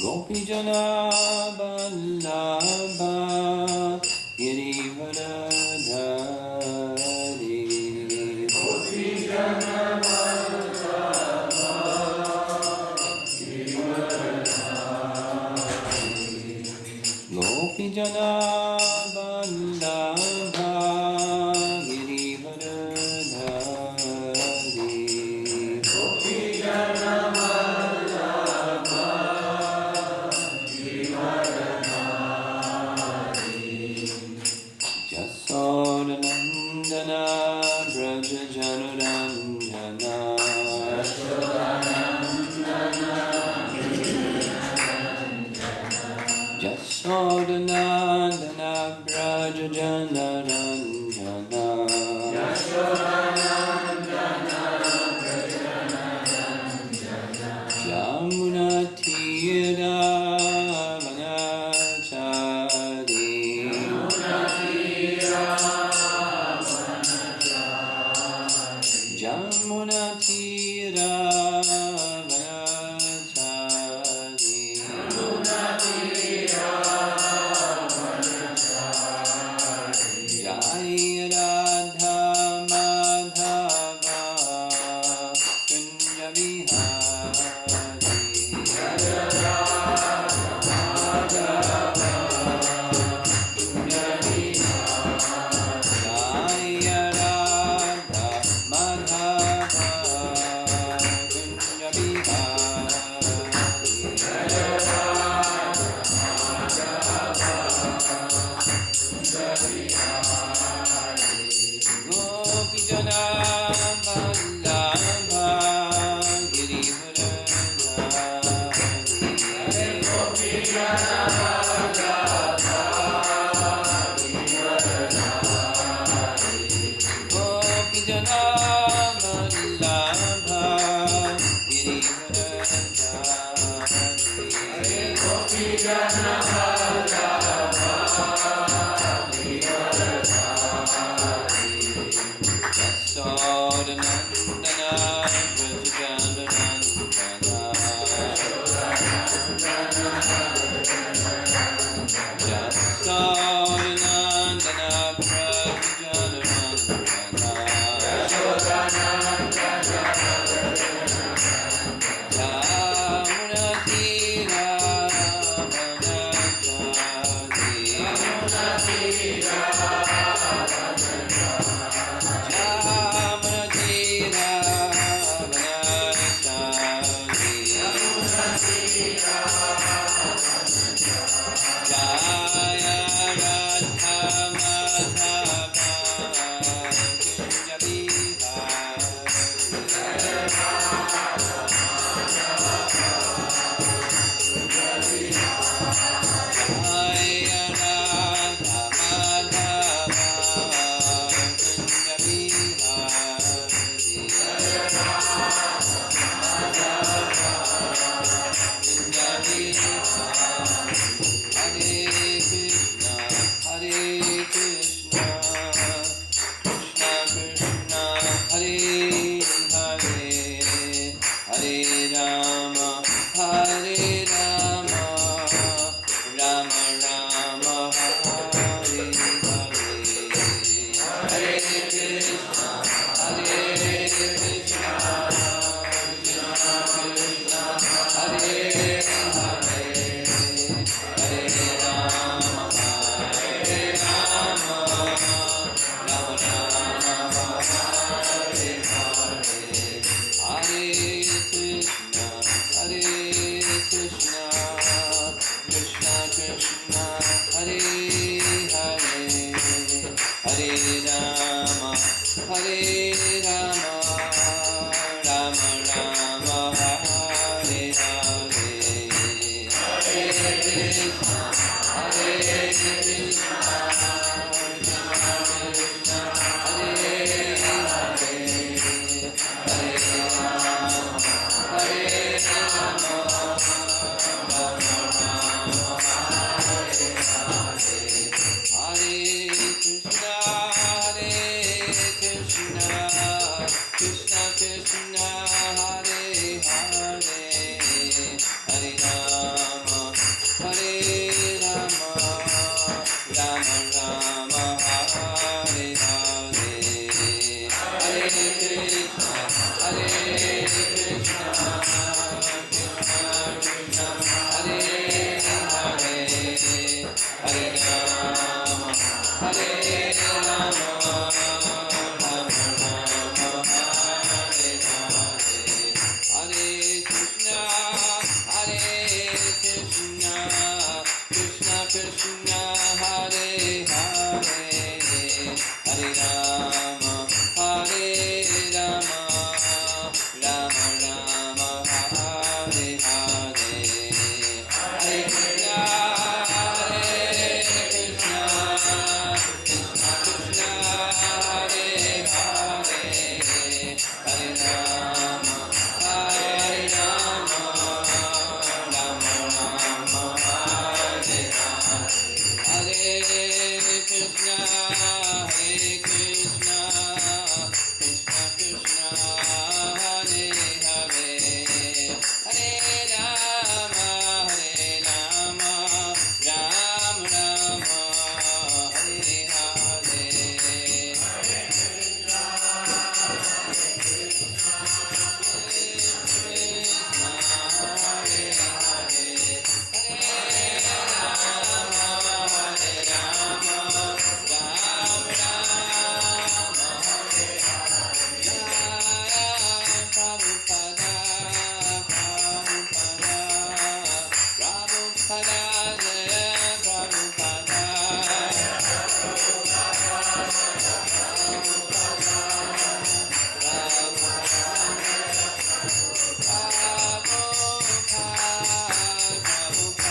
Gopijana Vallabha Girivardhari Gopijana Vallabha Girivardhari Gopijana Vallabha Girivardhari Gopijana Jasodhanandana Braja Januranjana Jasodhanandana Braja Januranjana Yamuna Tira Vanachari Jamuna Tira Vanachari Jai Radha Madhava Kunja Vihari Jai Radha Madhava Kunja Gopijana Vallabha Girivardhari Gopijana Vallabha Girivardhari Gopijana Vallabha Girivardhari Gopijana Vallabha Jasodhanandana Brajajanarandana Jasodhanandana Brajajanarandana Jamuna Tira Vanachari Hare Krishna Krishna Hare Hare Hare Rama Hare Rama Rama Rama Hare Hare Hare Krishna Hare Krishna Krishna Krishna Hare Hare Hare Rama Hare Rama Rama Rama Hare Hare Krishna Krishna Krishna Hare Hare Hare Rama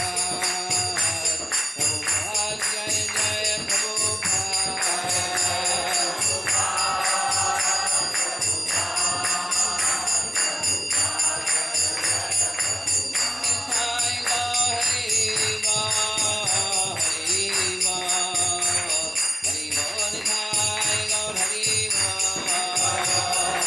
Rama Rama Hare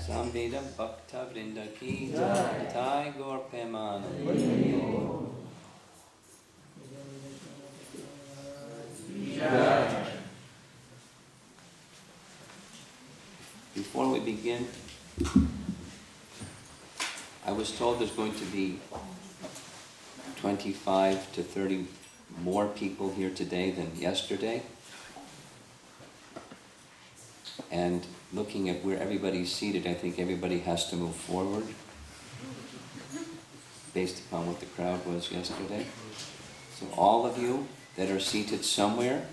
Samveda Bhakta Vrinda Ki Jai Gaur Pemana. Before we begin, I was told there's going to be 25 to 30 more people here today than yesterday. And looking at where everybody's seated, I think everybody has to move forward based upon what the crowd was yesterday. So all of you that are seated somewhere,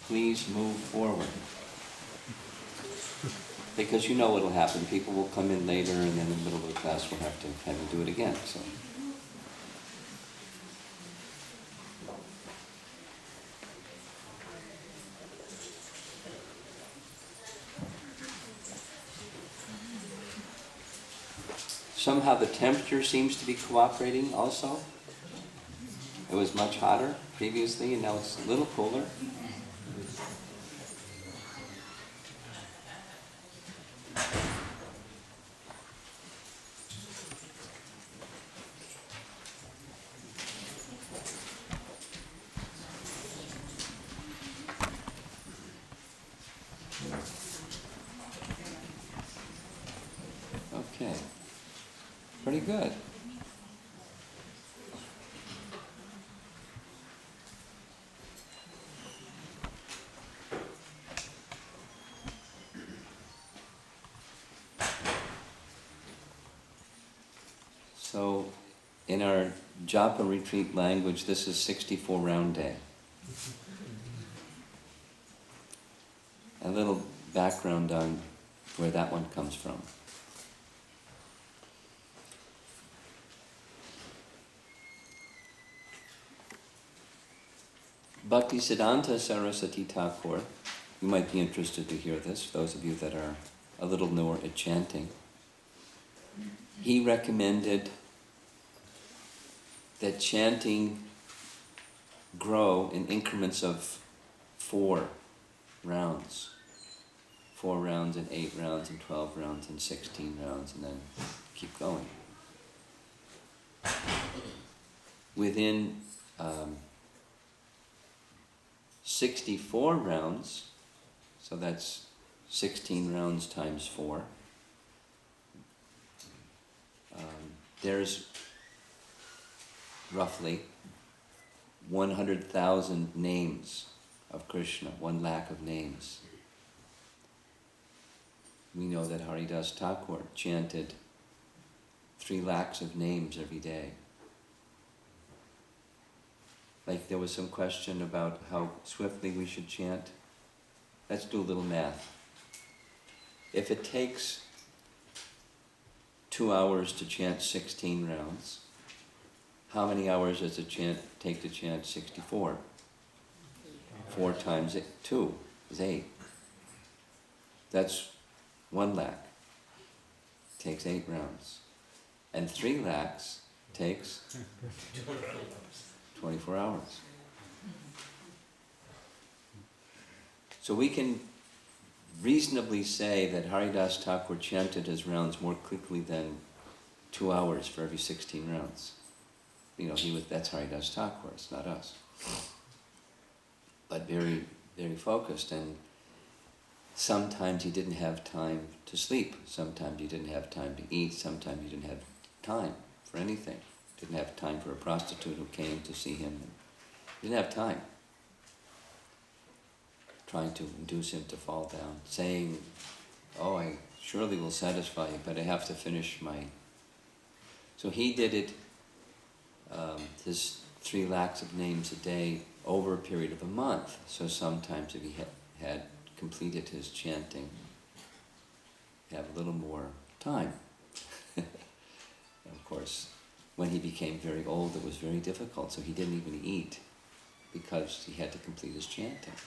please move forward. Because you know what'll happen. People will come in later and then in the middle of the class we'll have to do it again. So. Somehow the temperature seems to be cooperating also. It was much hotter previously and now it's a little cooler. Okay. Pretty good. So, in our Japa retreat language, this is 64 round day. A little background on where that one comes from. Bhaktisiddhanta Saraswati Thakur, you might be interested to hear this, those of you that are a little newer at chanting. He recommended that chanting grow in increments of 4 rounds. 4 rounds and 8 rounds and 12 rounds and 16 rounds and then keep going. Within 64 rounds, so that's 16 rounds times 4. there's roughly 100,000 names of Krishna, 1 lakh of names. We know that Haridas Thakur chanted 3 lakhs of names every day. Like there was some question about how swiftly we should chant. Let's do a little math. If it takes 2 hours to chant 16 rounds, how many hours does it take to chant 64? 4 times 2 is 8. That's 1 lakh. Takes 8 rounds. And 3 lakhs takes 24 hours. So we can reasonably say that Haridas Thakur chanted his rounds more quickly than 2 hours for every 16 rounds. That's Haridas Thakur, it's not us. But very, very focused, and sometimes he didn't have time to sleep, sometimes he didn't have time to eat, sometimes he didn't have time for anything. Didn't have time for a prostitute who came to see him. He didn't have time. Trying to induce him to fall down, saying, "Oh, I surely will satisfy you, but I have to finish my..." So he did it, his 3 lakhs of names a day over a period of a month. So sometimes if he had completed his chanting, have a little more time. And of course, when he became very old, it was very difficult, so he didn't even eat because he had to complete his chanting.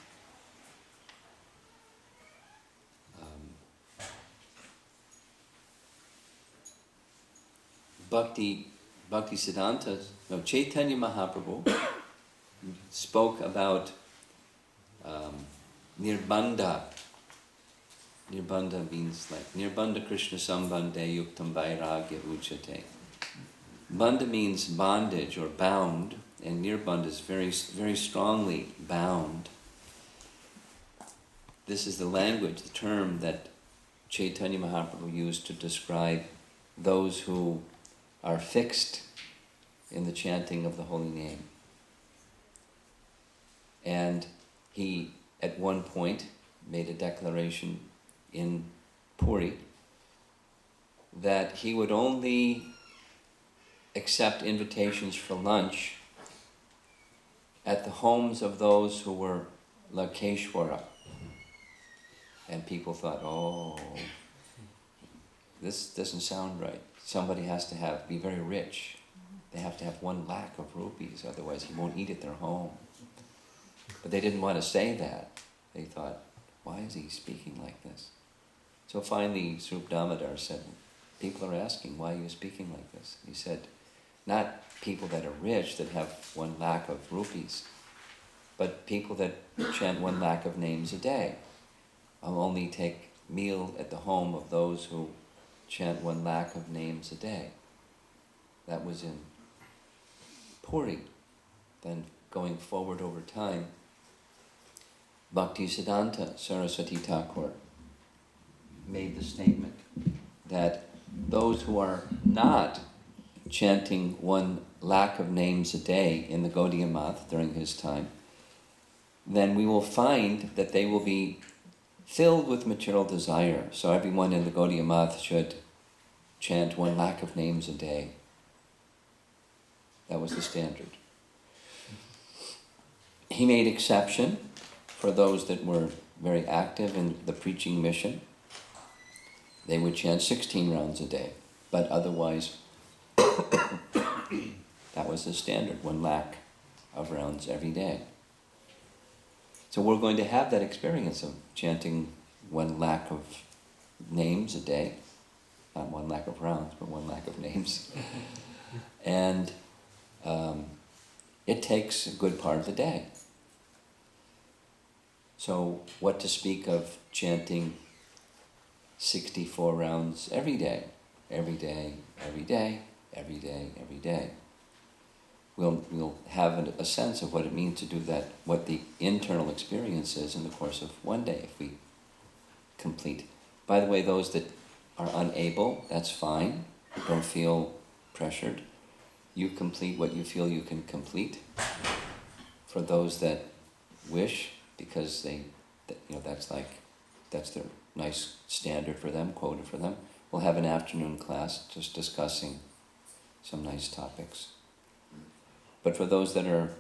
Chaitanya Mahaprabhu spoke about nirbandha. Nirbandha means like nirbandha Krishna sambandhe yuktam vairagya uchate. Bandha means bondage or bound, and nirbandha is very, very strongly bound. This is the language, the term that Chaitanya Mahaprabhu used to describe those who are fixed in the chanting of the holy name. And he, at one point, made a declaration in Puri that he would only accept invitations for lunch at the homes of those who were Lakeshwara. And people thought, "Oh, this doesn't sound right. Somebody has to be very rich. They have to have 1 lakh of rupees, otherwise he won't eat at their home." But they didn't want to say that. They thought, "Why is he speaking like this?" So finally, Srup Damodar said, "People are asking, why are you speaking like this?" He said, "Not people that are rich, that have 1 lakh of rupees, but people that chant 1 lakh of names a day. I'll only take meal at the home of those who chant 1 lakh of names a day." That was in Puri. Then going forward over time, Bhaktisiddhanta Saraswati Thakur made the statement that those who are not chanting 1 lakh of names a day in the Gaudiya Math during his time, then we will find that they will be filled with material desire. So everyone in the Gaudiya Math should chant 1 lakh of names a day. That was the standard. He made exception for those that were very active in the preaching mission. They would chant 16 rounds a day, but otherwise, that was the standard, 1 lakh of rounds every day. So we're going to have that experience of chanting 1 lakh of names a day. Not 1 lakh of rounds, but 1 lakh of names. And it takes a good part of the day. So what to speak of chanting 64 rounds every day, every day, every day, every day, every day. We'll have a sense of what it means to do that, what the internal experience is in the course of 1 day if we complete. By the way, those that are unable, that's fine. Don't feel pressured. You complete what you feel you can complete. For those that wish, because that's their nice standard for them, quota for them, we'll have an afternoon class just discussing some nice topics. But for those that are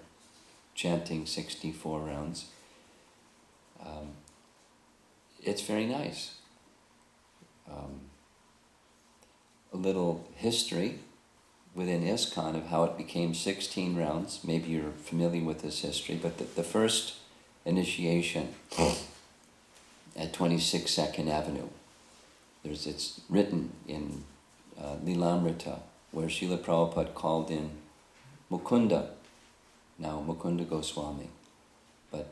chanting 64 rounds, it's very nice. A little history within ISKON of how it became 16 rounds. Maybe you're familiar with this history, but the first initiation at 26 2nd Avenue, it's written in Lilamrita, where Srila Prabhupada called in Mukunda, now Mukunda Goswami, but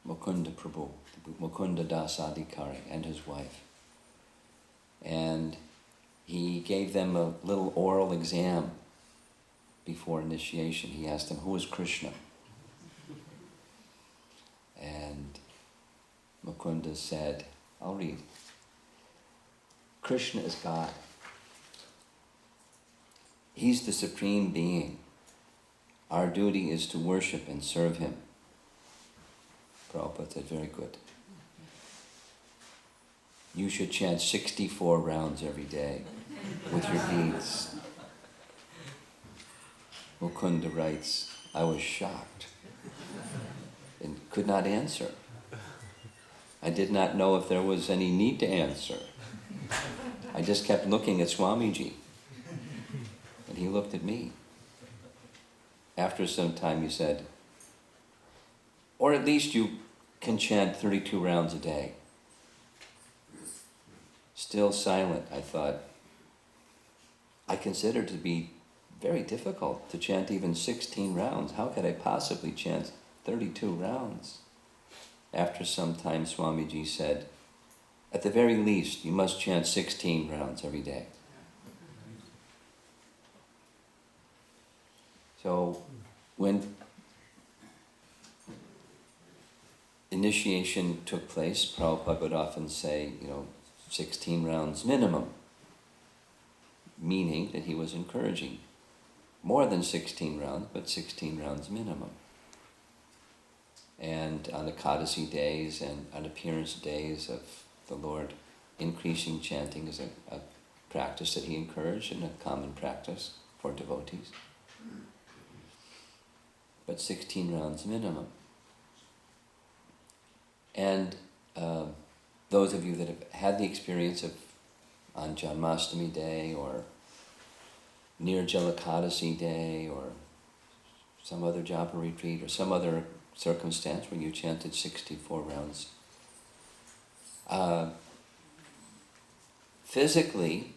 Mukunda Prabhu, Mukunda Das Adhikari, and his wife. And he gave them a little oral exam before initiation. He asked them, who is Krishna? And Mukunda said, I'll read. Krishna is God. He's the Supreme Being. Our duty is to worship and serve Him. Prabhupada said, very good. You should chant 64 rounds every day with your beads. Mukunda writes, I was shocked and could not answer. I did not know if there was any need to answer. I just kept looking at Swamiji, and he looked at me. After some time he said, or at least you can chant 32 rounds a day. Still silent, I thought, I consider it to be very difficult to chant even 16 rounds. How could I possibly chant 32 rounds? After some time, Swamiji said, at the very least, you must chant 16 rounds every day. So, when initiation took place, Prabhupada would often say, 16 rounds minimum, meaning that he was encouraging more than 16 rounds, but 16 rounds minimum. And on Ekadasi days and on appearance days of the Lord, increasing chanting is a practice that he encouraged and a common practice for devotees. But 16 rounds minimum. And those of you that have had the experience of on Janmashtami Day or near Jalakadasi Day or some other Japa retreat or some other circumstance where you chanted 64 rounds, physically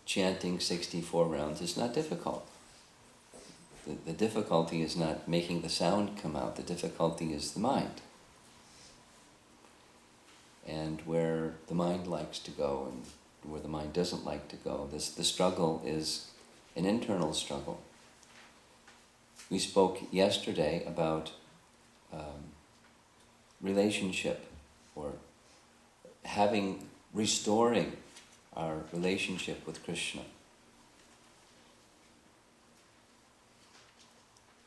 chanting 64 rounds is not difficult. The difficulty is not making the sound come out. The difficulty is the mind. And where the mind likes to go and where the mind doesn't like to go. The struggle is an internal struggle. We spoke yesterday about relationship, or restoring our relationship with Krishna.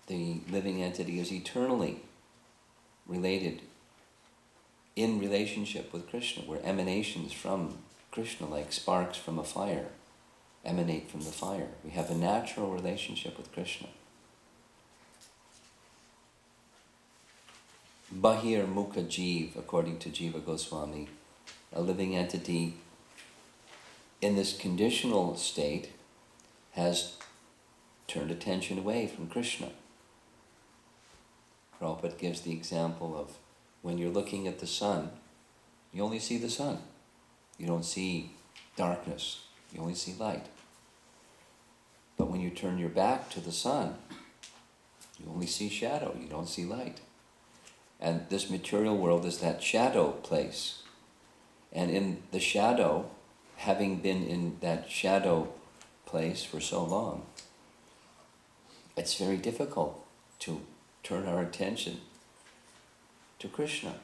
The living entity is eternally related in relationship with Krishna. We're emanations from Krishna, like sparks from a fire emanate from the fire. We have a natural relationship with Krishna. Bahir Mukha Jeev, according to Jiva Goswami, a living entity in this conditional state has turned attention away from Krishna. Prabhupada gives the example of when you're looking at the sun, you only see the sun. You don't see darkness, you only see light. But when you turn your back to the sun, you only see shadow, you don't see light. And this material world is that shadow place. And in the shadow, having been in that shadow place for so long, it's very difficult to turn our attention to Krishna.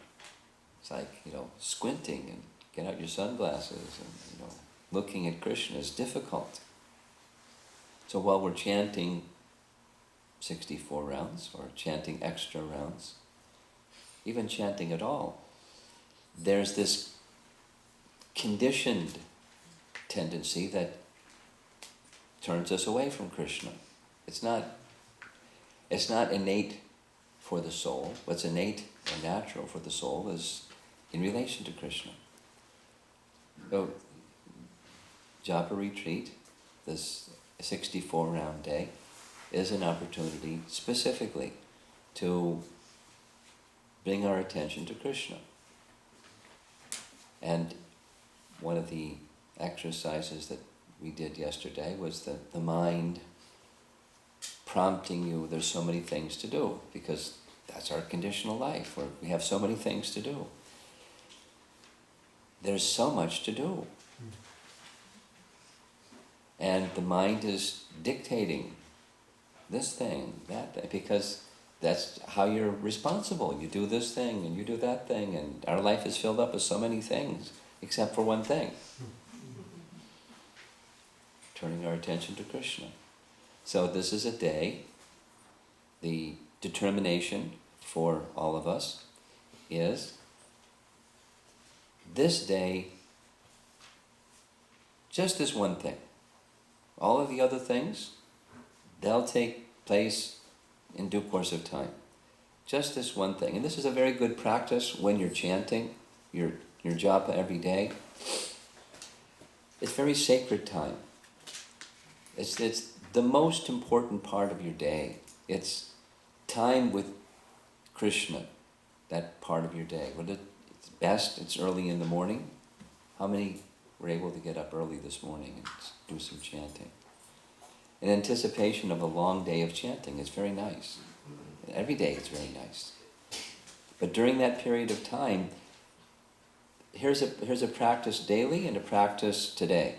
It's like, squinting and get out your sunglasses and, looking at Krishna is difficult. So while we're chanting 64 rounds, or chanting extra rounds, even chanting at all, there's this conditioned tendency that turns us away from Krishna. It's not innate for the soul. What's innate or natural for the soul is in relation to Krishna. So, Japa retreat, this 64-round day, is an opportunity specifically to bring our attention to Krishna. And one of the exercises that we did yesterday was the mind prompting you, there's so many things to do, because that's our conditional life, where we have so many things to do. There's so much to do. And the mind is dictating this thing, that thing, because that's how you're responsible. You do this thing and you do that thing, and our life is filled up with so many things, except for one thing. Turning our attention to Krishna. So this is a day, the determination for all of us is this day, just this one thing. All of the other things, they'll take place in due course of time. Just this one thing. And this is a very good practice when you're chanting your japa every day. It's very sacred time. It's the most important part of your day. It's time with Krishna, that part of your day. It's best, it's early in the morning. How many were able to get up early this morning and do some chanting? In anticipation of a long day of chanting, it's very nice. Every day it's very nice. But during that period of time, here's a practice daily and a practice today.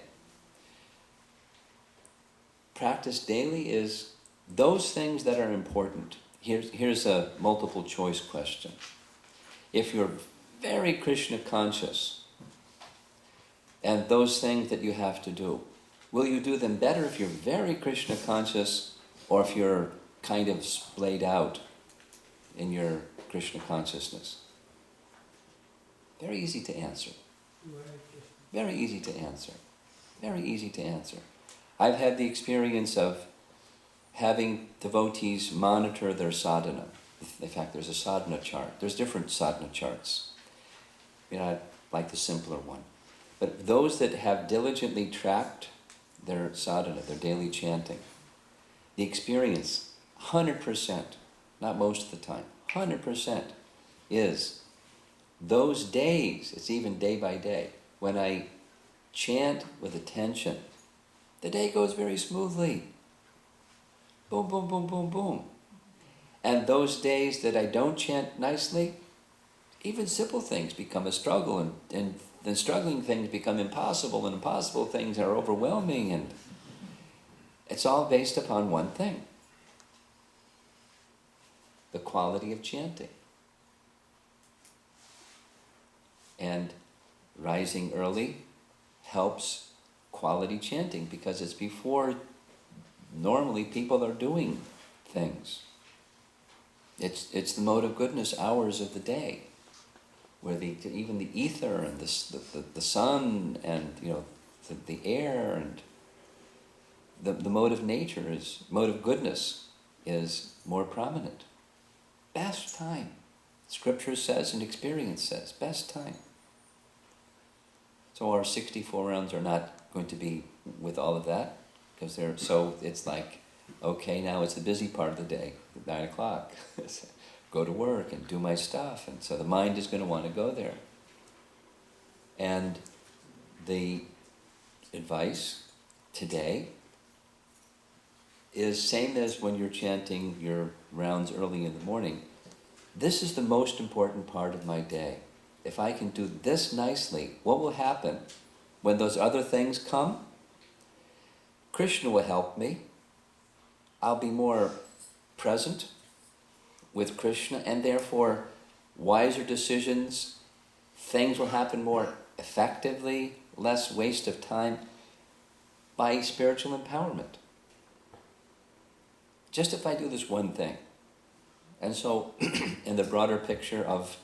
Practice daily is those things that are important. Here's a multiple choice question. If you're very Krishna conscious, and those things that you have to do, will you do them better if you're very Krishna conscious, or if you're kind of splayed out in your Krishna consciousness? Very easy to answer. Very easy to answer. Very easy to answer. I've had the experience of having devotees monitor their sadhana. In fact, there's a sadhana chart. There's different sadhana charts. I like the simpler one. But those that have diligently tracked their sadhana, their daily chanting, the experience, 100%, not most of the time, 100% is those days, it's even day by day, when I chant with attention, the day goes very smoothly. Boom, boom, boom, boom, boom. And those days that I don't chant nicely, even simple things become a struggle, and then struggling things become impossible, and impossible things are overwhelming, and it's all based upon one thing: the quality of chanting. And rising early helps quality chanting, because it's before normally people are doing things. It's the mode of goodness hours of the day, where even the ether and the sun and the air and the mode of nature mode of goodness is more prominent. Best time. Scripture says and experience says, best time. So our 64 rounds are not going to be with all of that, because it's like, okay, now it's the busy part of the day, 9 o'clock. Go to work and do my stuff, and so the mind is going to want to go there. And the advice today is same as when you're chanting your rounds early in the morning. This is the most important part of my day. If I can do this nicely, what will happen when those other things come? Krishna will help me. I'll be more present with Krishna, and therefore wiser decisions, things will happen more effectively, less waste of time by spiritual empowerment. Just if I do this one thing. And so, in the broader picture of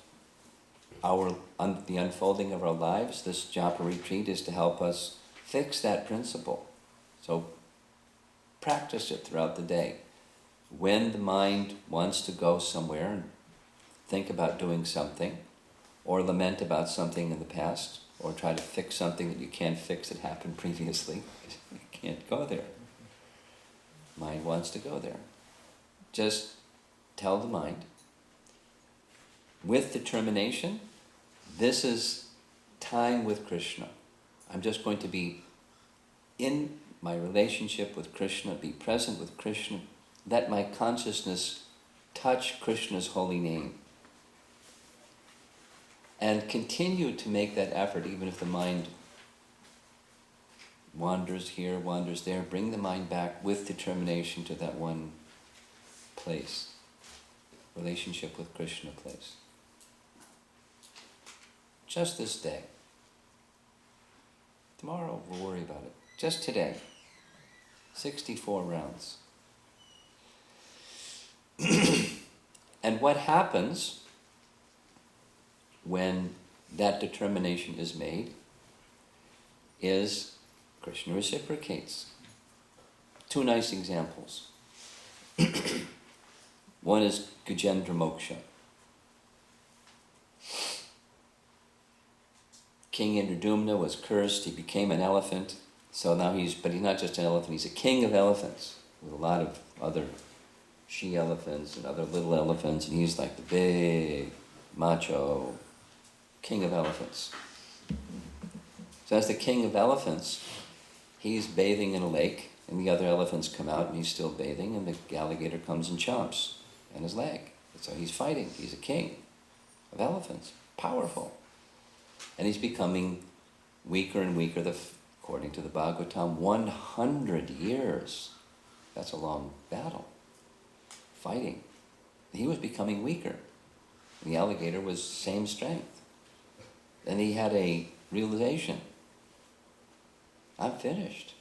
the unfolding of our lives, this Japa retreat is to help us fix that principle. So, practice it throughout the day. When the mind wants to go somewhere and think about doing something, or lament about something in the past, or try to fix something that you can't fix that happened previously, you can't go there. Mind wants to go there. Just tell the mind, with determination, this is time with Krishna. I'm just going to be in my relationship with Krishna, be present with Krishna, let my consciousness touch Krishna's holy name. And continue to make that effort, even if the mind wanders here, wanders there. Bring the mind back with determination to that one place. Relationship with Krishna place. Just this day. Tomorrow we'll worry about it. Just today. 64 rounds. And what happens when that determination is made is Krishna reciprocates. Two nice examples. One is Gajendra Moksha. King Indradumna was cursed, he became an elephant, so now he's not just an elephant, he's a king of elephants, with a lot of other she-elephants and other little elephants, and he's like the big, macho king of elephants. So as the king of elephants, he's bathing in a lake, and the other elephants come out, and he's still bathing, and the alligator comes and chomps on his leg. So he's fighting. He's a king of elephants, powerful. And he's becoming weaker and weaker, according to the Bhagavatam, 100 years. That's a long battle, fighting. He was becoming weaker. The alligator was same strength. And he had a realization. I'm finished.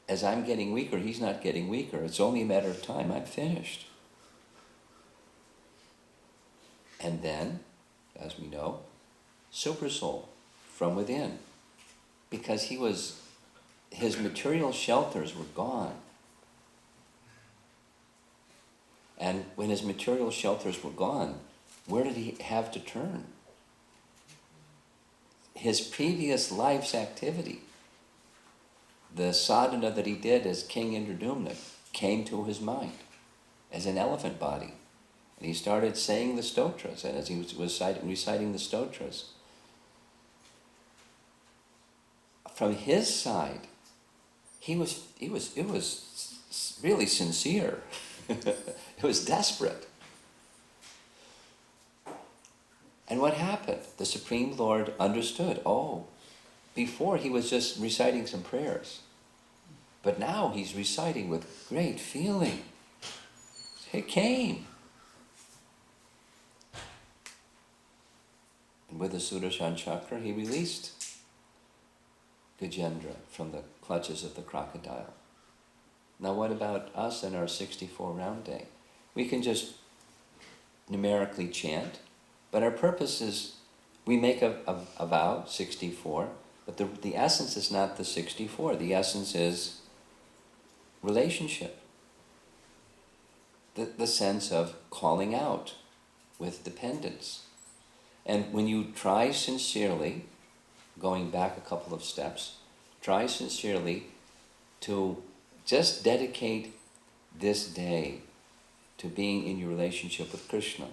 As I'm getting weaker, he's not getting weaker. It's only a matter of time. I'm finished. And then, as we know, super soul from within. Because his material shelters were gone. And when his material shelters were gone, where did he have to turn? His previous life's activity, the sadhana that he did as King Indradumna, came to his mind as an elephant body. And he started saying the stotras, and as he was reciting the stotras, from his side, it was really sincere. It was desperate. And what happened? The Supreme Lord understood. Oh, before he was just reciting some prayers. But now he's reciting with great feeling. It came. And with the Sudarshan Chakra, he released Gajendra from the clutches of the crocodile. Now what about us and our 64 round day? We can just numerically chant, but our purpose is, we make a vow, 64, but the essence is not the 64. The essence is relationship. The sense of calling out with dependence. And when you try sincerely, going back a couple of steps, try sincerely to just dedicate this day to being in your relationship with Krishna.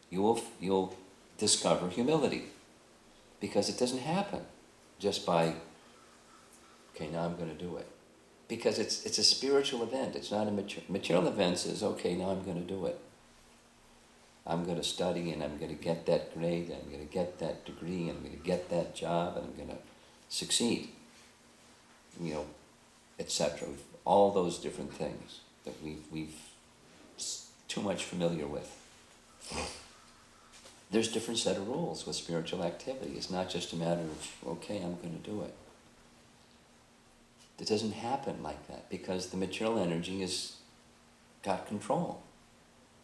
You'll discover humility, because it doesn't happen just by, okay, now I'm going to do it. Because it's a spiritual event. It's not a material event. Says, okay, now I'm going to do it. I'm going to study, and I'm going to get that grade, and I'm going to get that degree, and I'm going to get that job, and I'm going to succeed. Etc. All those different things that we've too much familiar with. There's a different set of rules with spiritual activity. It's not just a matter of, okay, I'm going to do it. It doesn't happen like that because the material energy has got control.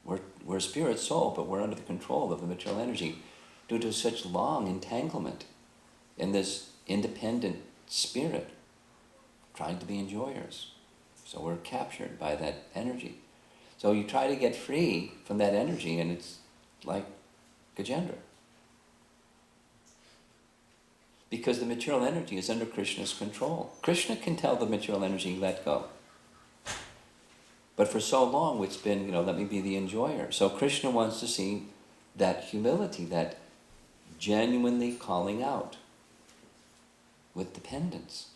We're spirit soul, but we're under the control of the material energy due to such long entanglement in this independent spirit trying to be enjoyers. So we're captured by that energy. So you try to get free from that energy and it's like Gajendra. Because the material energy is under Krishna's control. Krishna can tell the material energy, let go. But for so long it's been, let me be the enjoyer. So Krishna wants to see that humility, that genuinely calling out with dependence.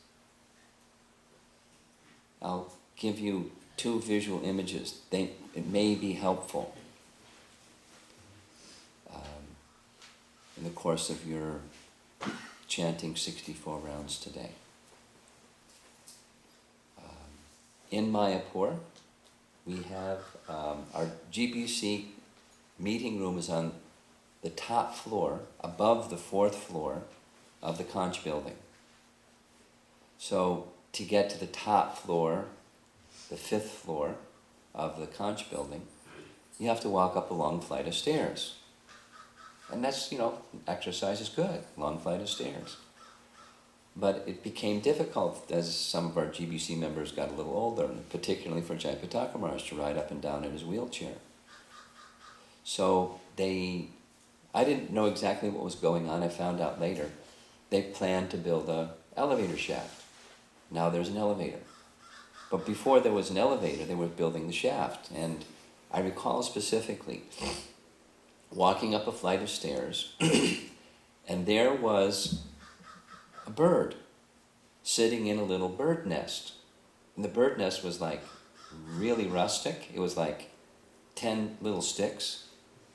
I'll give you 2 visual images. It may be helpful in the course of your chanting 64 rounds today. In Mayapur, we have our GBC meeting room is on the top floor, above the 4th floor of the Conch building. So to get to the top floor, the 5th floor of the Conch building, you have to walk up a long flight of stairs. And that's, exercise is good, long flight of stairs. But it became difficult as some of our GBC members got a little older, and particularly for Japa Maharaj to ride up and down in his wheelchair. So I didn't know exactly what was going on. I found out later. They planned to build an elevator shaft. Now there's an elevator. But before there was an elevator, they were building the shaft. And I recall specifically walking up a flight of stairs, and there was a bird sitting in a little bird nest. And the bird nest was like really rustic. It was like 10 little sticks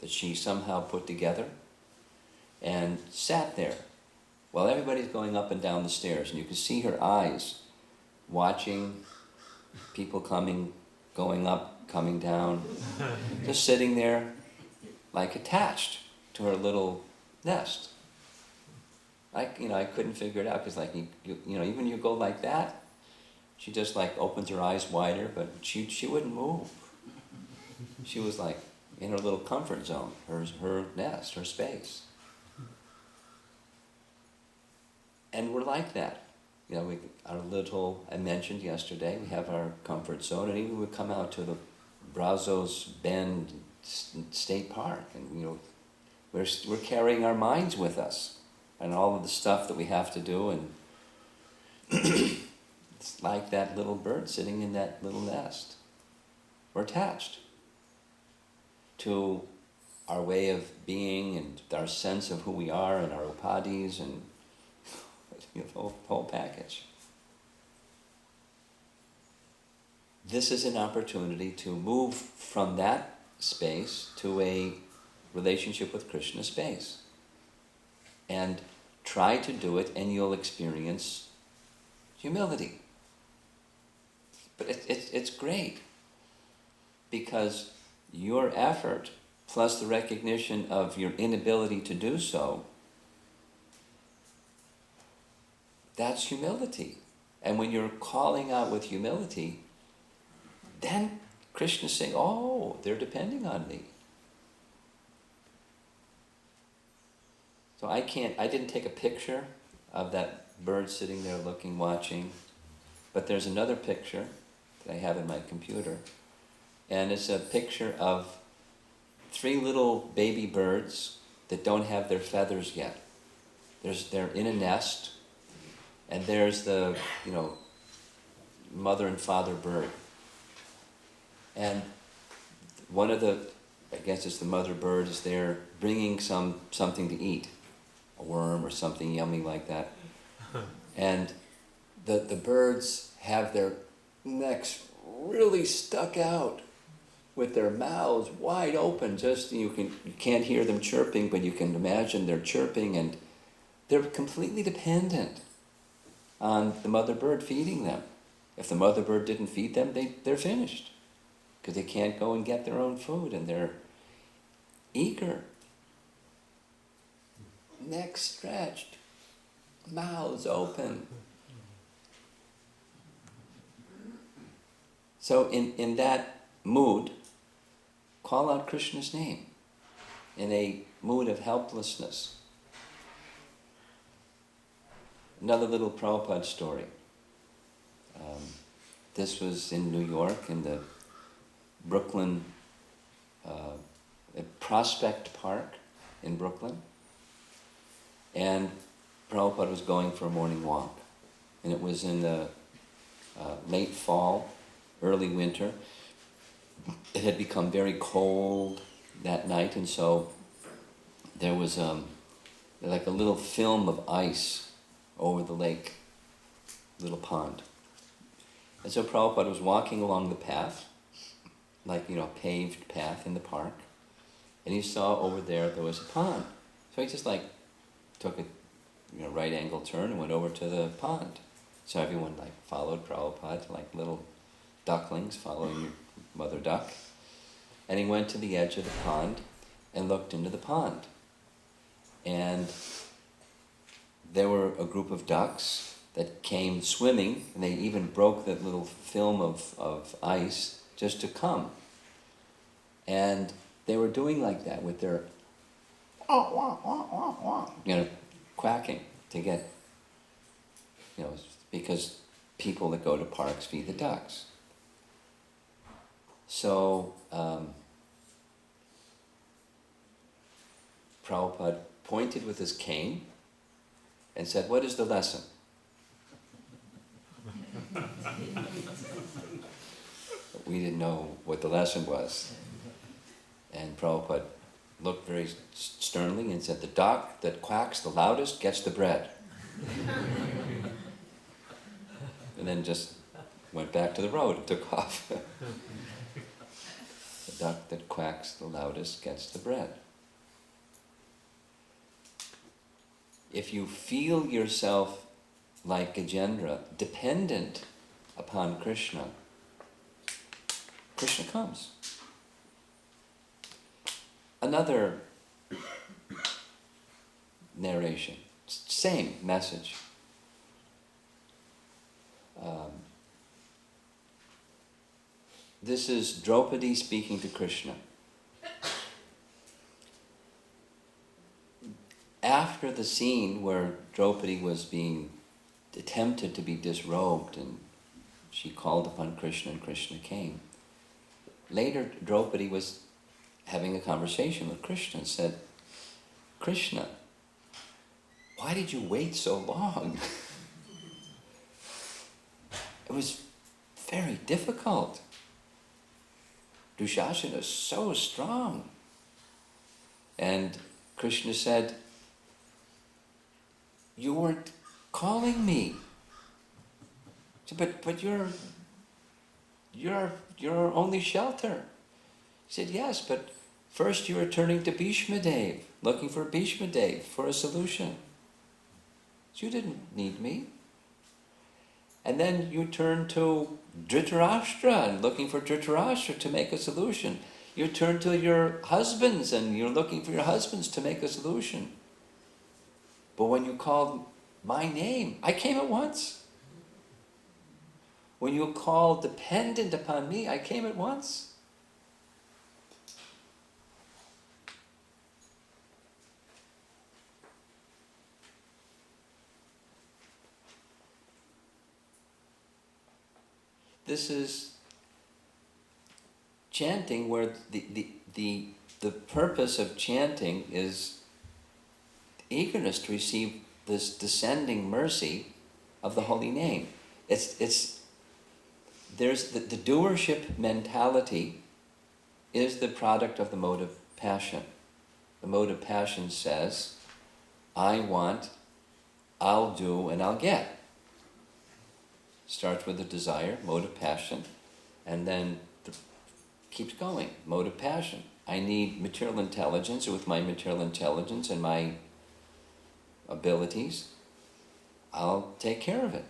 that she somehow put together and sat there while everybody's going up and down the stairs. And you could see her eyes watching people coming, going up, coming down, just sitting there like attached to her little nest. I couldn't figure it out because even you go like that, she just like opens her eyes wider, but she wouldn't move. She was like in her little comfort zone, her nest, her space. And we're like that. I mentioned yesterday, we have our comfort zone, and even we come out to the Brazos Bend State Park, and we're carrying our minds with us, and all of the stuff that we have to do, and it's like that little bird sitting in that little nest. We're attached to our way of being and our sense of who we are and our upadhis and the whole package. This is an opportunity to move from that space to a relationship with Krishna space. And try to do it and you'll experience humility. But it's great because your effort plus the recognition of your inability to do so, that's humility. And when you're calling out with humility, then Krishna's saying, oh, they're depending on me. So I didn't take a picture of that bird sitting there looking, watching, but there's another picture that I have in my computer, and it's a picture of 3 little baby birds that don't have their feathers yet. They're in a nest, and there's the, mother and father bird. And one of the, I guess it's the mother bird, is there bringing something to eat, a worm or something yummy like that. And the birds have their necks really stuck out with their mouths wide open. Just you can't hear them chirping, but you can imagine they're chirping, and they're completely dependent on the mother bird feeding them. If the mother bird didn't feed them, they're finished, because they can't go and get their own food, and they're eager necks stretched, mouths open. So in that mood, call out Krishna's name in a mood of helplessness. Another little Prabhupada story. This was in New York, in the Brooklyn, Prospect Park in Brooklyn. And Prabhupada was going for a morning walk. And it was in the late fall, early winter. It had become very cold that night, and so there was like a little film of ice over the lake, little pond. And so Prabhupada was walking along the path, like, a paved path in the park, and he saw over there was a pond. So he just took a right angle turn and went over to the pond. So everyone followed Prabhupada, like little ducklings following your mother duck. And he went to the edge of the pond and looked into the pond. And there were a group of ducks that came swimming, and they even broke that little film of ice just to come. And they were doing like that with their quacking to get, because people that go to parks feed the ducks. So Prabhupada pointed with his cane and said, "What is the lesson?" We didn't know what the lesson was. And Prabhupada looked very sternly and said, "The duck that quacks the loudest gets the bread." And then just went back to the road and took off. The duck that quacks the loudest gets the bread. If you feel yourself like Gajendra, dependent upon Krishna, Krishna comes. Another narration, same message. This is Draupadi speaking to Krishna. After the scene where Draupadi was being attempted to be disrobed and she called upon Krishna and Krishna came, later Draupadi was having a conversation with Krishna and said, "Krishna, why did you wait so long? It was very difficult. Dushasana is so strong." And Krishna said, "You weren't calling me." He said, but you're your only shelter." He said, "Yes, but first you were turning to Bhishma Dev, looking for Bhishma Dev for a solution. You didn't need me. And then you turned to Dhritarashtra and looking for Dhritarashtra to make a solution. You turned to your husbands and you're looking for your husbands to make a solution. But when you called my name, I came at once. When you called dependent upon me, I came at once." This is chanting where the purpose of chanting is eagerness to receive this descending mercy of the holy name. There's the doership mentality is the product of the mode of passion. The mode of passion says, I want, I'll do, and I'll get. Starts with a desire, mode of passion, and then keeps going, mode of passion. I need material intelligence, or with my material intelligence and my abilities, I'll take care of it.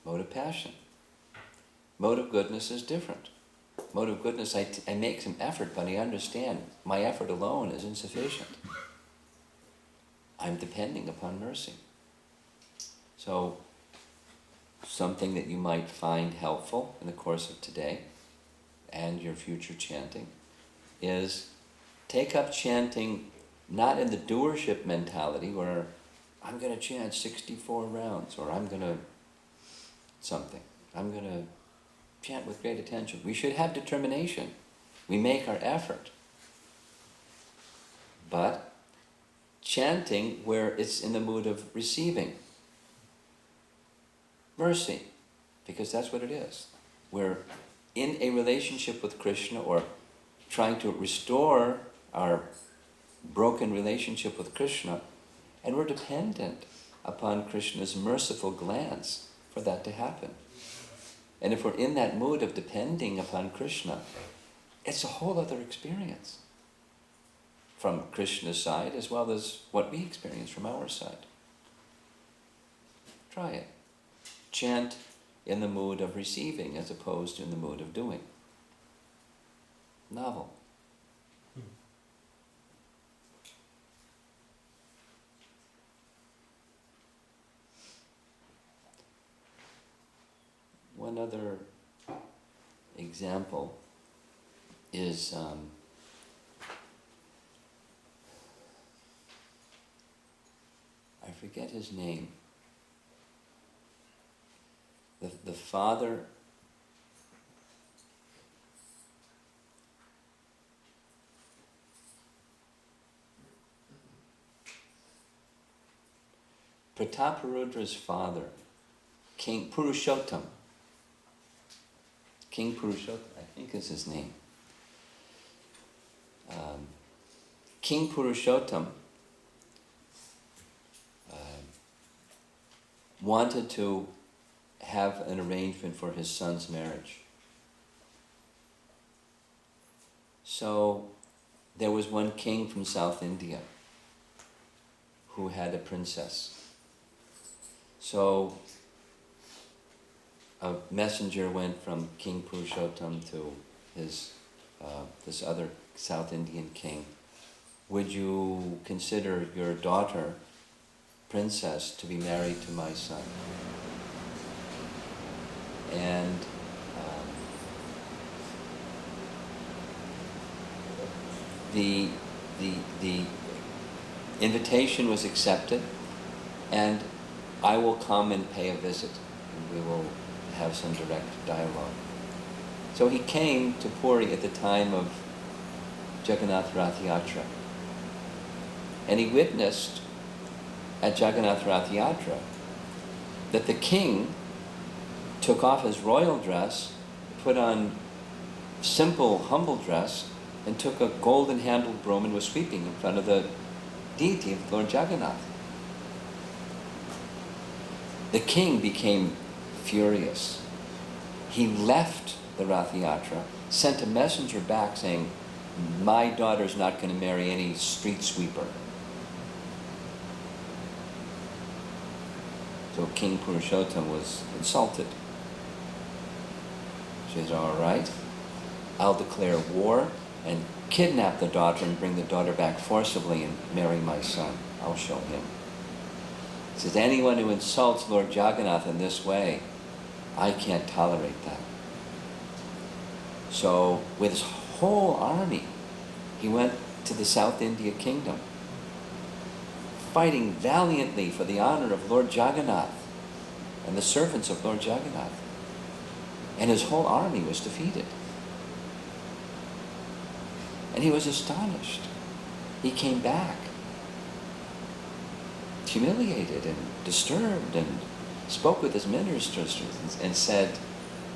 Mode of passion. Mode of goodness is different. Mode of goodness, I make some effort, but I understand my effort alone is insufficient. I'm depending upon mercy. So, something that you might find helpful in the course of today and your future chanting is take up chanting not in the doership mentality where I'm going to chant 64 rounds or I'm going to something. I'm going to chant with great attention. We should have determination. We make our effort. But chanting where it's in the mood of receiving mercy, because that's what it is. We're in a relationship with Krishna or trying to restore our broken relationship with Krishna, and we're dependent upon Krishna's merciful glance for that to happen. And if we're in that mood of depending upon Krishna, it's a whole other experience from Krishna's side as well as what we experience from our side. Try it. Chant in the mood of receiving as opposed to in the mood of doing. Novel. One other example is I forget his name. The father Prataparudra's father, King Purushottam. King Purushottam, I think is his name. King Purushottam wanted to have an arrangement for his son's marriage. So there was one king from South India who had a princess. So a messenger went from King Purushottam to his this other South Indian king. Would you consider your daughter, princess, to be married to my son? And the invitation was accepted, and I will come and pay a visit, and we will have some direct dialogue. So he came to Puri at the time of Jagannath Rath Yatra, and he witnessed at Jagannath Rath Yatra that the king took off his royal dress, put on simple, humble dress, and took a golden-handled broom and was sweeping in front of the deity of Lord Jagannath. The king became furious. He left the Rath Yatra, sent a messenger back saying, my daughter's not going to marry any street sweeper. So King Purushottam was insulted. She says, all right, I'll declare war and kidnap the daughter and bring the daughter back forcibly and marry my son. I'll show him. He says, anyone who insults Lord Jagannath in this way, I can't tolerate that. So with his whole army, he went to the South India kingdom, fighting valiantly for the honor of Lord Jagannath and the servants of Lord Jagannath. And his whole army was defeated. And he was astonished. He came back, humiliated and disturbed, and spoke with his ministers and said,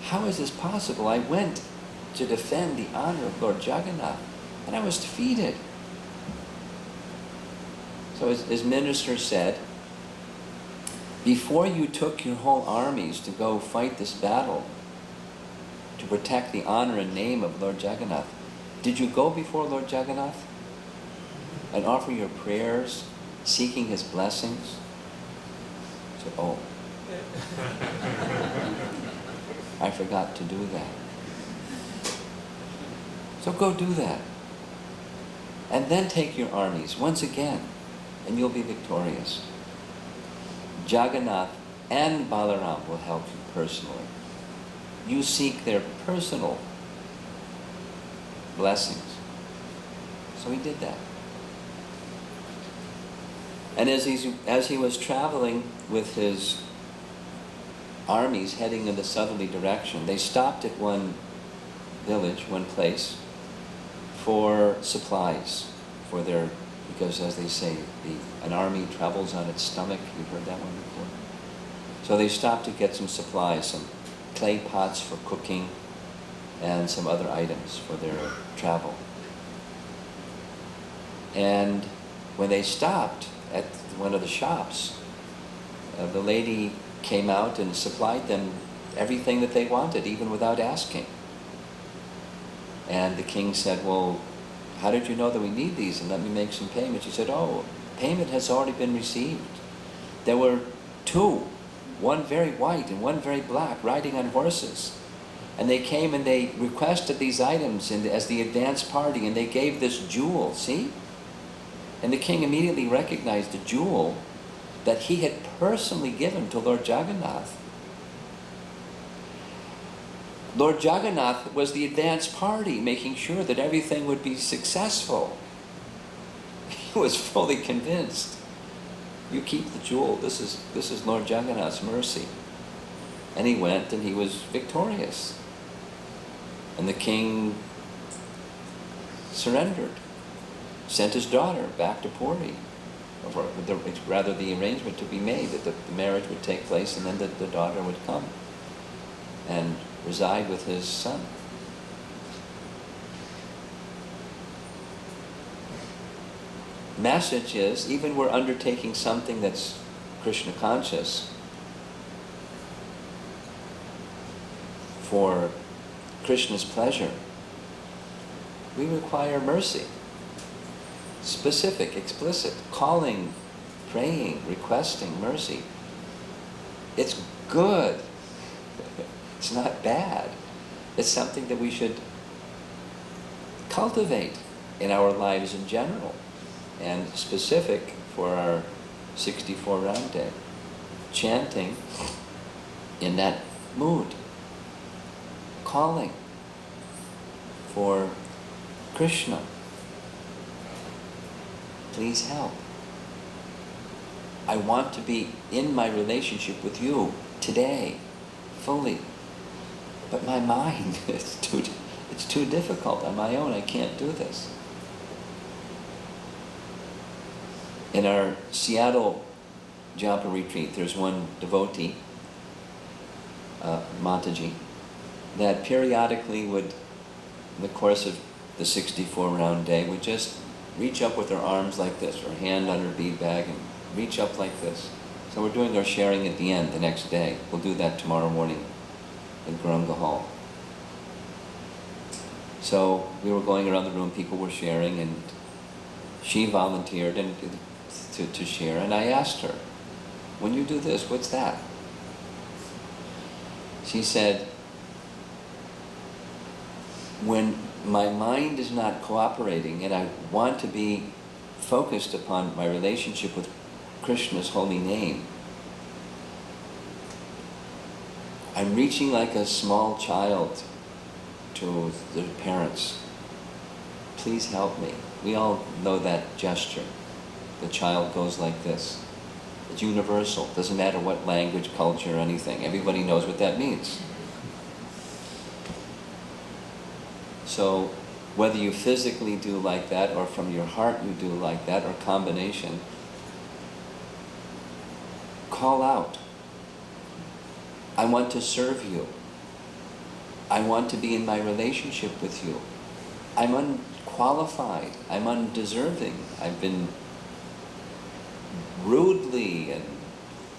how is this possible? I went to defend the honor of Lord Jagannath, and I was defeated. So his minister said, before you took your whole armies to go fight this battle, to protect the honor and name of Lord Jagannath, did you go before Lord Jagannath and offer your prayers, seeking his blessings? I said, oh, I forgot to do that. So go do that. And then take your armies once again and you'll be victorious. Jagannath and Balaram will help you personally. You seek their personal blessings. So he did that. And as he was traveling with his armies heading in the southerly direction, they stopped at one village, one place, for supplies, because as they say, an army travels on its stomach. You've heard that one before? So they stopped to get some supplies, some clay pots for cooking, and some other items for their travel. And when they stopped at one of the shops, the lady came out and supplied them everything that they wanted, even without asking. And the king said, well, how did you know that we need these? And let me make some payment. She said, oh, payment has already been received. There were two, one very white and one very black, riding on horses. And they came and they requested these items as the advance party, and they gave this jewel, see? And the king immediately recognized the jewel that he had personally given to Lord Jagannath. Lord Jagannath was the advance party, making sure that everything would be successful. He was fully convinced. You keep the jewel. This is Lord Jagannath's mercy. And he went and he was victorious. And the king surrendered, sent his daughter back to Puri. Rather, the arrangement to be made that the marriage would take place, and then the daughter would come and reside with his son. Message is, even we're undertaking something that's Krishna conscious for Krishna's pleasure, we require mercy. Specific, explicit, calling, praying, requesting mercy. It's good. It's not bad. It's something that we should cultivate in our lives in general, and specific for our 64 round day. Chanting in that mood. Calling for Krishna. Please help. I want to be in my relationship with you today, fully. But my mind, it's too difficult on my own. I can't do this. In our Seattle Japa retreat, there's one devotee, Mataji, that periodically would, in the course of the 64 round day, would just reach up with her arms like this, her hand on her bead bag, and reach up like this. So we're doing our sharing at the end the next day. We'll do that tomorrow morning in Gurunga Hall. So we were going around the room, people were sharing, and she volunteered to share, and I asked her, when you do this, what's that? She said, when my mind is not cooperating and I want to be focused upon my relationship with Krishna's holy name, I'm reaching like a small child to the parents. Please help me. We all know that gesture. The child goes like this. It's universal. Doesn't matter what language, culture, or anything. Everybody knows what that means. So whether you physically do like that, or from your heart you do like that, or combination, call out. I want to serve you. I want to be in my relationship with you. I'm unqualified. I'm undeserving. I've been rudely and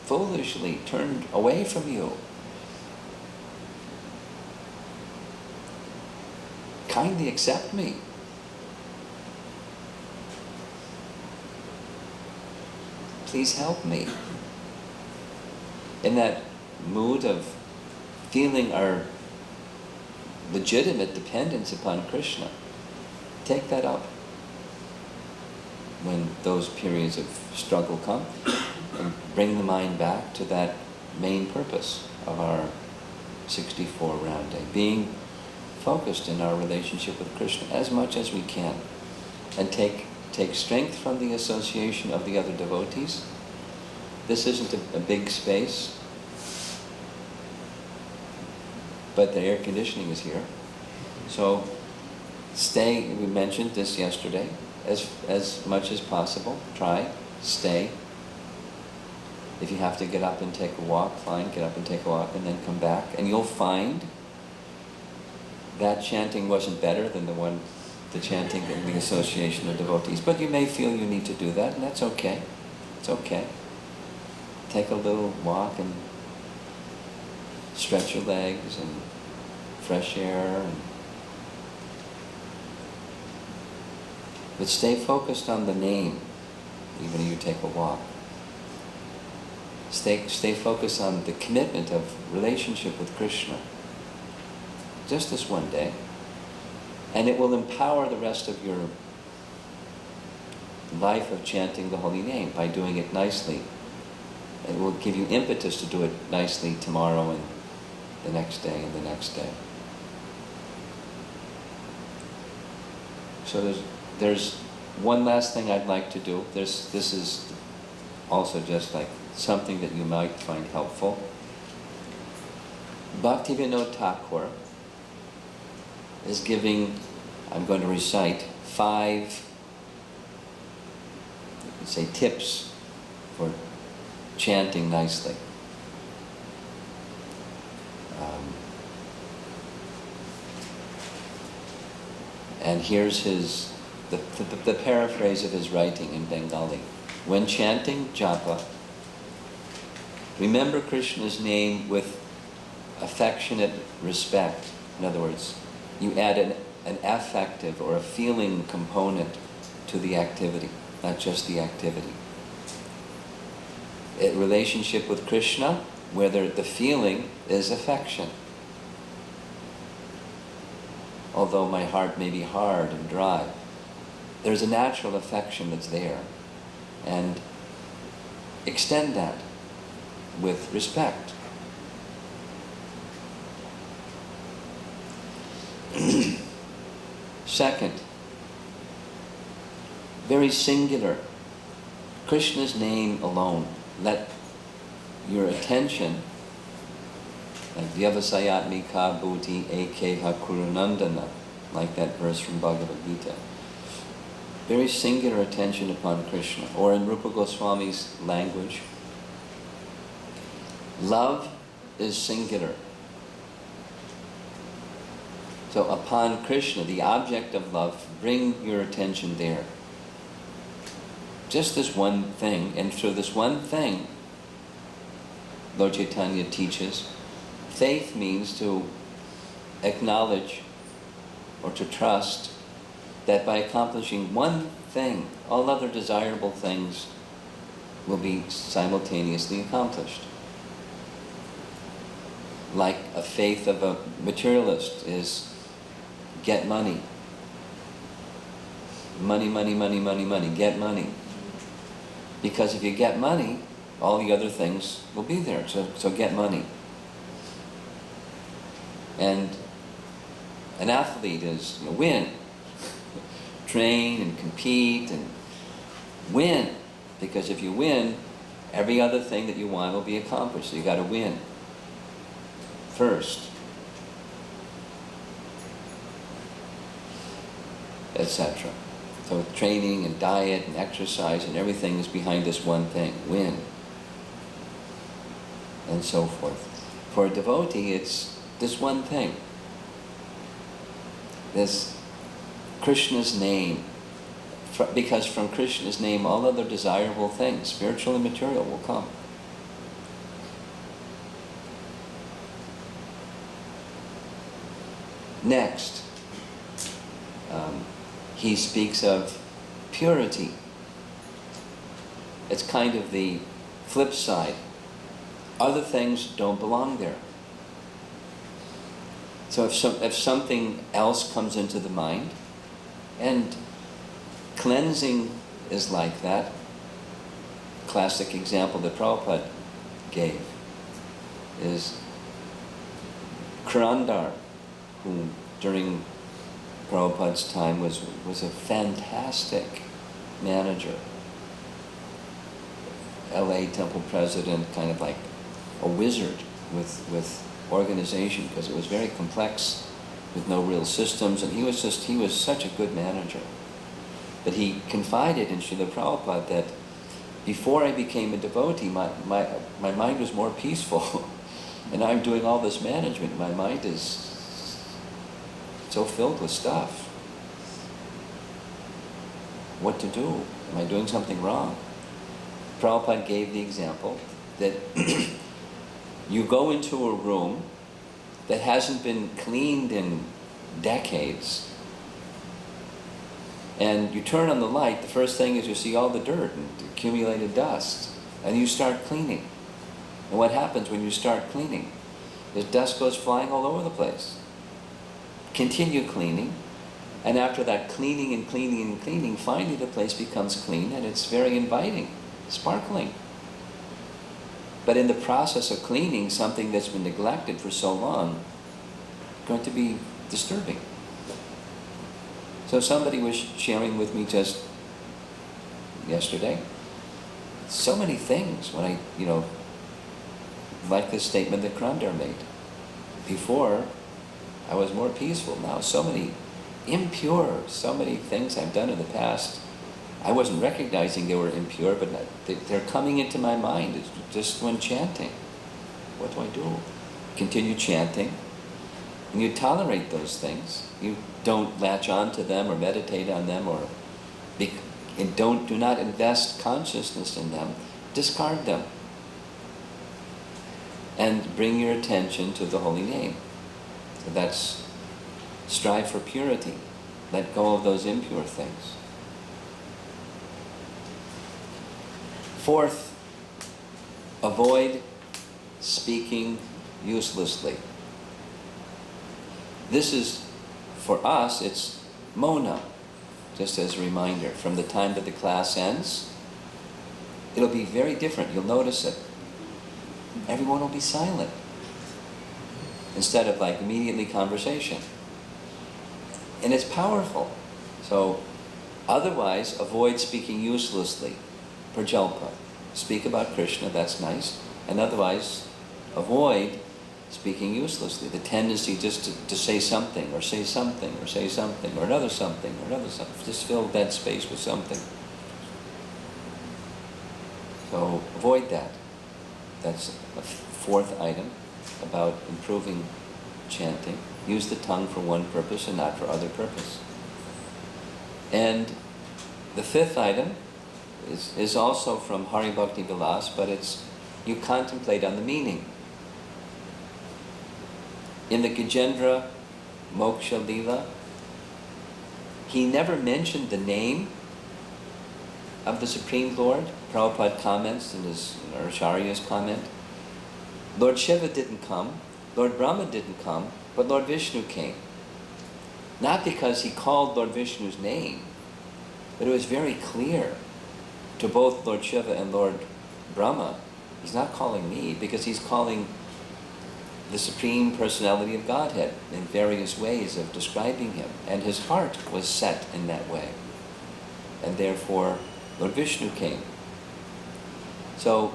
foolishly turned away from you. Kindly accept me. Please help me. In that mood of feeling our legitimate dependence upon Krishna, take that up. when those periods of struggle come, and bring the mind back to that main purpose of our 64 round day, being focused in our relationship with Krishna as much as we can, and take strength from the association of the other devotees. This isn't a big space, but the air conditioning is here. So stay, we mentioned this yesterday, as much as possible, try, stay. If you have to get up and take a walk, fine, get up and take a walk and then come back. And you'll find that chanting wasn't better than the chanting in the association of devotees. But you may feel you need to do that, and that's okay. It's okay. Take a little walk and stretch your legs and fresh air. But stay focused on the name, even if you take a walk. Stay focused on the commitment of relationship with Krishna. Just this one day. And it will empower the rest of your life of chanting the holy name by doing it nicely. It will give you impetus to do it nicely tomorrow and the next day and the next day. So there's one last thing I'd like to do. This is also just like something that you might find helpful. Bhaktivinoda Thakur is giving, I'm going to recite 5, say, tips for chanting nicely. And here's the paraphrase of his writing in Bengali. When chanting Japa, remember Krishna's name with affectionate respect. In other words, you add an affective or a feeling component to the activity, not just the activity. A relationship with Krishna, where the feeling is affection. Although my heart may be hard and dry, there's a natural affection that's there. And extend that with respect. Second, very singular, Krishna's name alone. Let your attention, like Vyavasayatmika Bhuti Ekeha Kurunandana, like that verse from Bhagavad Gita. Very singular attention upon Krishna. Or in Rupa Goswami's language, love is singular. So upon Krishna, the object of love, bring your attention there. Just this one thing, and through this one thing, Lord Chaitanya teaches, faith means to acknowledge or to trust that by accomplishing one thing, all other desirable things will be simultaneously accomplished. Like a faith of a materialist is get money. Money, money, money, money, money, get money. Because if you get money, all the other things will be there, so get money. And an athlete is win. Train and compete and win. Because if you win, every other thing that you want will be accomplished. So you got to win first, etc. So training and diet and exercise and everything is behind this one thing, win, and so forth. For a devotee, it's this one thing. This Krishna's name, because from Krishna's name all other desirable things, spiritual and material, will come. Next, he speaks of purity. It's kind of the flip side. Other things don't belong there. So if something else comes into the mind, and cleansing is like that. Classic example that Prabhupada gave is Kurandar, who during Prabhupada's time was a fantastic manager. LA temple president, kind of like a wizard with organization, because it was very complex with no real systems, and he was such a good manager. But he confided in Srila Prabhupada that before I became a devotee, my mind was more peaceful. And I'm doing all this management. My mind is so filled with stuff. What to do? Am I doing something wrong? Prabhupada gave the example that you go into a room that hasn't been cleaned in decades, and you turn on the light, the first thing is you see all the dirt and accumulated dust, and you start cleaning. And what happens when you start cleaning? The dust goes flying all over the place. Continue cleaning, and after that cleaning and cleaning and cleaning, finally the place becomes clean and it's very inviting, sparkling. But in the process of cleaning, something that's been neglected for so long is going to be disturbing. So somebody was sharing with me just yesterday, so many things when I, like this statement that Krandar made. Before, I was more peaceful. Now, so many impure, so many things I've done in the past. I wasn't recognizing they were impure, but they're coming into my mind. It's just when chanting. What do I do? Continue chanting, and you tolerate those things. You don't latch on to them or meditate on them, do not invest consciousness in them. Discard them. And bring your attention to the holy name. So that's strive for purity. Let go of those impure things. Fourth, avoid speaking uselessly. This is, for us, it's mona, just as a reminder. From the time that the class ends, it'll be very different. You'll notice it. Everyone will be silent instead of like immediately conversation. And it's powerful. So otherwise, avoid speaking uselessly. Prajalpa. Speak about Krishna, that's nice. And otherwise, avoid speaking uselessly. The tendency just to say something, or say something, or say something, or another something, or another something. Just fill that space with something. So avoid that. That's a fourth item about improving chanting. Use the tongue for one purpose and not for other purpose. And the fifth item is also from Hari Bhakti Vilas, but it's you contemplate on the meaning. In the Gajendra Moksha Lila, he never mentioned the name of the Supreme Lord. Prabhupada comments in Acharya's comment. Lord Shiva didn't come, Lord Brahma didn't come, but Lord Vishnu came. Not because he called Lord Vishnu's name, but it was very clear to both Lord Shiva and Lord Brahma, he's not calling me, because he's calling the Supreme Personality of Godhead in various ways of describing him. And his heart was set in that way. And therefore, Lord Vishnu came. So,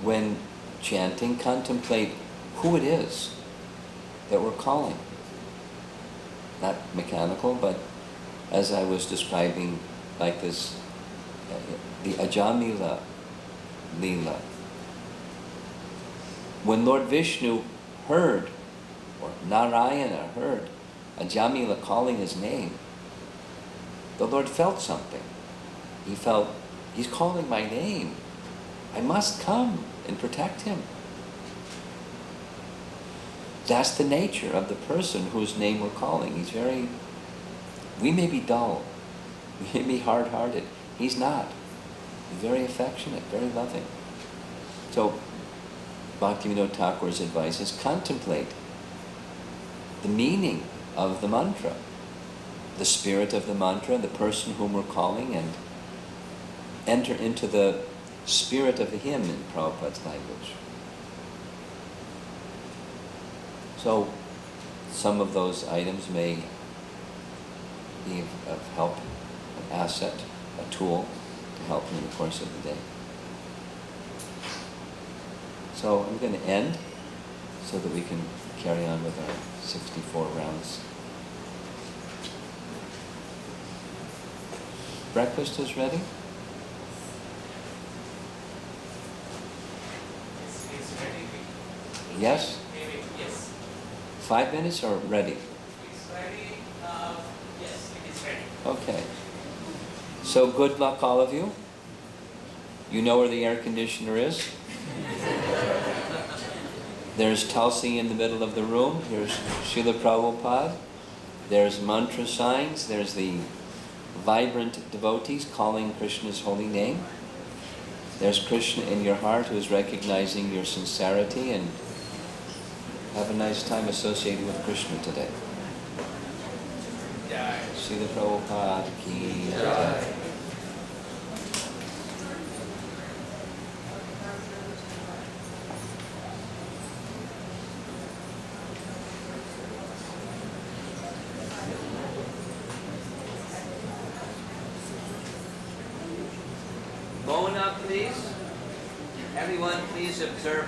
when chanting, contemplate who it is that we're calling. Not mechanical, but as I was describing, like this, the Ajamila Leela. When Lord Vishnu heard, or Narayana heard, Ajamila calling his name, the Lord felt something. He felt, he's calling my name. I must come and protect him. That's the nature of the person whose name we're calling. We may be dull, we may be hard-hearted. He's not. He's very affectionate, very loving. So, Bhaktivinoda Thakur's advice is contemplate the meaning of the mantra, the spirit of the mantra, the person whom we're calling, and enter into the spirit of a hymn in Prabhupada's language. So some of those items may be of help, an asset, a tool to help you in the course of the day. So I'm going to end so that we can carry on with our 64 rounds. Breakfast is ready? It's ready. Yes? Maybe, yes. 5 minutes or ready? It's ready. Yes, it is ready. Okay. So good luck, all of you. You know where the air conditioner is? There's Tulsi in the middle of the room. Here's Srila Prabhupada. There's mantra signs. There's the vibrant devotees calling Krishna's holy name. There's Krishna in your heart who is recognizing your sincerity, and have a nice time associated with Krishna today. Srila Prabhupada ki jai. Mona, please. Everyone, please observe